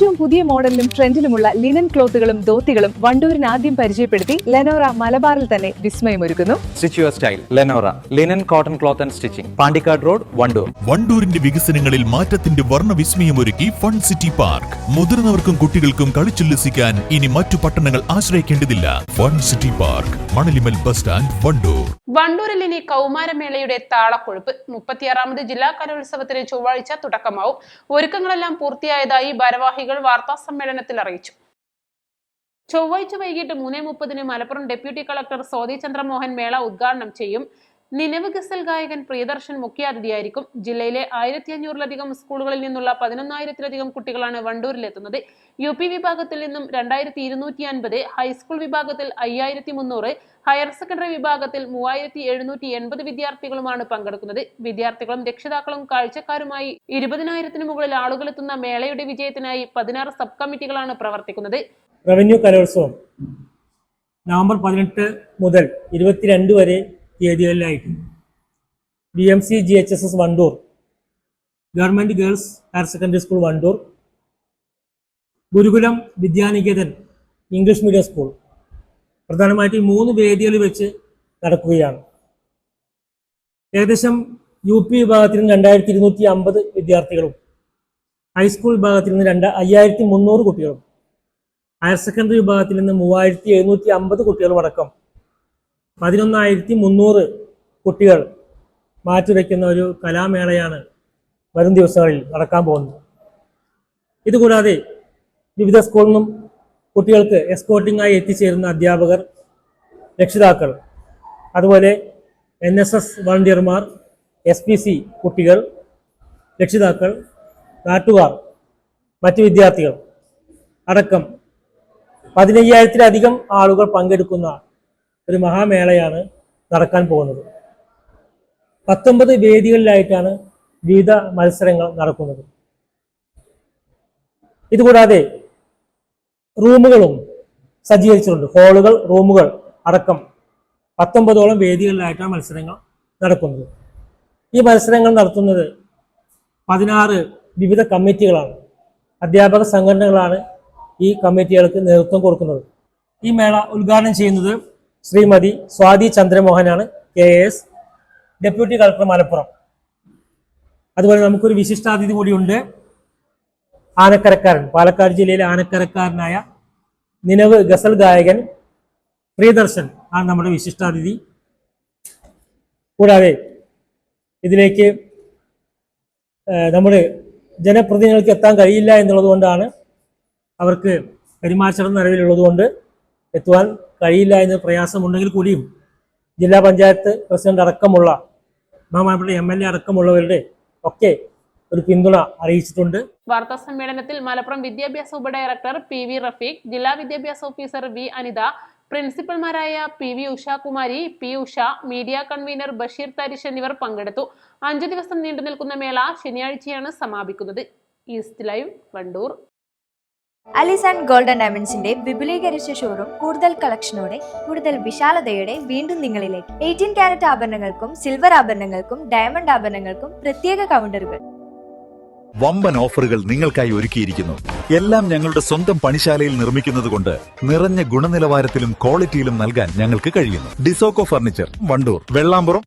ഏറ്റവും പുതിയ മോഡലിലും ട്രെൻഡിലുമുള്ള ലിനൻ ക്ലോത്തുകളും ധോത്തികളും വണ്ടൂരിന് ആദ്യം പരിചയപ്പെടുത്തി ലെനോറ മലബാറിൽ തന്നെ വിസ്മയമൊരുക്കുന്നു. Stitch your style Lenora linen cotton cloth and stitching, Pandikkad road, Wandoor. വണ്ടൂരിന്റെ വികസനങ്ങളിൽ മാറ്റത്തിന്റെ വർണ്ണ വിസ്മയമൊരുക്കി ഫൺ സിറ്റി പാർക്ക്. മുതിർന്നവർക്കും കുട്ടികൾക്കും കളിച്ചുല്ലസിക്കാൻ ഇനി മറ്റു പട്ടണങ്ങൾ ആശ്രയിക്കേണ്ടതില്ല. Fun city park, Manalimal bus stand, Wandoor. വണ്ടൂരിൽ ഇനി കൗമാരമേളയുടെ താളക്കൊഴുപ്പ്. 36ാമത് ജില്ലാ കലോത്സവത്തിന് ചൊവ്വാഴ്ച തുടക്കമാവും. ഒരുക്കങ്ങളെല്ലാം പൂർത്തിയായതായി ഭാരവാഹികൾ വാർത്താ സമ്മേളനത്തിൽ അറിയിച്ചു. ചൊവ്വാഴ്ച വൈകിട്ട് 3:30 മലപ്പുറം ഡെപ്യൂട്ടി കളക്ടർ സ്വാതി ചന്ദ്രമോഹൻ മേള ഉദ്ഘാടനം ചെയ്യും. നിലവ് ഗസൽ ഗായകൻ പ്രിയദർശൻ മുഖ്യാതിഥിയായിരിക്കും. ജില്ലയിലെ 1500-ലധികം സ്കൂളുകളിൽ നിന്നുള്ള 11,000-ലധികം കുട്ടികളാണ് വണ്ടൂരിലെത്തുന്നത്. UP വിഭാഗത്തിൽ നിന്നും 2250, ഹൈസ്കൂൾ വിഭാഗത്തിൽ 5300, ഹയർ സെക്കൻഡറി വിഭാഗത്തിൽ 3780 വിദ്യാർത്ഥികളുമാണ് പങ്കെടുക്കുന്നത്. വിദ്യാർത്ഥികളും രക്ഷിതാക്കളും കാഴ്ചക്കാരുമായി 20,000-ന് മുകളിൽ ആളുകളെത്തുന്ന മേളയുടെ വിജയത്തിനായി 16 സബ് കമ്മിറ്റികളാണ് പ്രവർത്തിക്കുന്നത്. റവന്യൂ കലോത്സവം നവംബർ 18 മുതൽ 22 വരെ തീയതികളിലായിട്ട് BMC GHSS Wandoor, government girls higher secondary school Wandoor, Gurukulam Vidyaniketan English medium school, പ്രധാനമായിട്ട് 3 വേദികളിൽ വെച്ച് നടക്കുകയാണ്. ഏകദേശം UP വിഭാഗത്തിൽ നിന്ന് 2250 വിദ്യാർത്ഥികളും ഹൈസ്കൂൾ വിഭാഗത്തിൽ നിന്ന് 5300 കുട്ടികളും ഹയർ സെക്കൻഡറി വിഭാഗത്തിൽ നിന്ന് 3750 കുട്ടികളും അടക്കം 11,300 കുട്ടികൾ മാറ്റുരയ്ക്കുന്ന ഒരു കലാമേളയാണ് വരും ദിവസങ്ങളിൽ നടക്കാൻ പോകുന്നത്. ഇതുകൂടാതെ വിവിധ സ്കൂളിൽ നിന്നും കുട്ടികൾക്ക് എസ്കോർട്ടിംഗായി എത്തിച്ചേരുന്ന അധ്യാപകർ, രക്ഷിതാക്കൾ, അതുപോലെ NSS വളണ്ടിയർമാർ, SPC കുട്ടികൾ, രക്ഷിതാക്കൾ, നാട്ടുകാർ, മറ്റ് വിദ്യാർത്ഥികൾ അടക്കം 15,000-ലധികം ആളുകൾ പങ്കെടുക്കുന്ന ഒരു മഹാമേളയാണ് നടക്കാൻ പോകുന്നത്. 19 വേദികളിലായിട്ടാണ് വിവിധ മത്സരങ്ങൾ നടക്കുന്നത്. ഇതുകൂടാതെ റൂമുകളും സജ്ജീകരിച്ചിട്ടുണ്ട്. ഹാളുകൾ, റൂമുകൾ അടക്കം 19ഓളം വേദികളിലായിട്ടാണ് മത്സരങ്ങൾ നടക്കുന്നത്. ഈ മത്സരങ്ങൾ നടത്തുന്നത് 16 വിവിധ കമ്മിറ്റികളാണ്. അധ്യാപക സംഘടനകളാണ് ഈ കമ്മിറ്റികൾക്ക് നേതൃത്വം കൊടുക്കുന്നത്. ഈ മേള ഉദ്ഘാടനം ചെയ്യുന്നത് ശ്രീമതി സ്വാതി ചന്ദ്രമോഹനാണ്, KS, ഡെപ്യൂട്ടി കളക്ടർ മലപ്പുറം. അതുപോലെ നമുക്കൊരു വിശിഷ്ടാതിഥി കൂടിയുണ്ട്. ആനക്കരക്കാരൻ, പാലക്കാട് ജില്ലയിലെ ആനക്കരക്കാരനായ നിലവ് ഗസൽ ഗായകൻ പ്രിയദർശൻ ആണ് നമ്മുടെ വിശിഷ്ടാതിഥി. കൂടാതെ ഇതിലേക്ക് നമ്മുടെ ജനപ്രതിനിധികൾക്ക് എത്താൻ കഴിയില്ല എന്നുള്ളത് കൊണ്ടാണ്, അവർക്ക് പെരുമാറ്റച്ചട്ടം നിലവിലുള്ളതുകൊണ്ട് എത്തുവാൻ കഴിയില്ല എന്ന് പ്രയാസമുണ്ടെങ്കിൽ കൂടിയും ജില്ലാ പഞ്ചായത്ത് പ്രസിഡന്റ് അടക്കമുള്ള ബഹുമാനപ്പെട്ട MLA അടക്കമുള്ളവരുടെ ഒക്കെ ഒരു പിന്തുണ അറിയിച്ചിട്ടുണ്ട്. വാർത്താ സമ്മേളനത്തിൽ മലപ്പുറം വിദ്യാഭ്യാസ ഉപഡയറക്ടർ PV റഫീഖ്, ജില്ലാ വിദ്യാഭ്യാസ ഓഫീസർ V അനിത, പ്രിൻസിപ്പൽമാരായ PV Ushakumari, P Usha, media convener Basheer Tharish എന്നിവർ പങ്കെടുത്തു. 5 ദിവസം നീണ്ടു നിൽക്കുന്ന മേള ശനിയാഴ്ചയാണ് സമാപിക്കുന്നത്. East live, Wandoor. Alis and golden ഡയമണ്ട്സിന്റെ വിപുലീകരിച്ച ഷോറൂം കൂടുതൽ കളക്ഷനോടെ, കൂടുതൽ വിശാലതയോടെ വീണ്ടും നിങ്ങളിലേക്ക്. 18 കാരറ്റ് ആഭരണങ്ങൾക്കും സിൽവർ ആഭരണങ്ങൾക്കും ഡയമണ്ട് ആഭരണങ്ങൾക്കും പ്രത്യേക കൗണ്ടറുകൾ. വമ്പൻ ഓഫറുകൾ നിങ്ങൾക്കായി ഒരുക്കിയിരിക്കുന്നു. എല്ലാം ഞങ്ങളുടെ സ്വന്തം പണിശാലയിൽ നിർമ്മിക്കുന്നത് കൊണ്ട് നിറഞ്ഞ ഗുണനിലവാരത്തിലും ക്വാളിറ്റിയിലും നൽകാൻ ഞങ്ങൾക്ക് കഴിയുന്നു. ഡിസോക്കോ ഫർണിച്ചർ, വണ്ടൂർ, വെള്ളാമ്പുറം,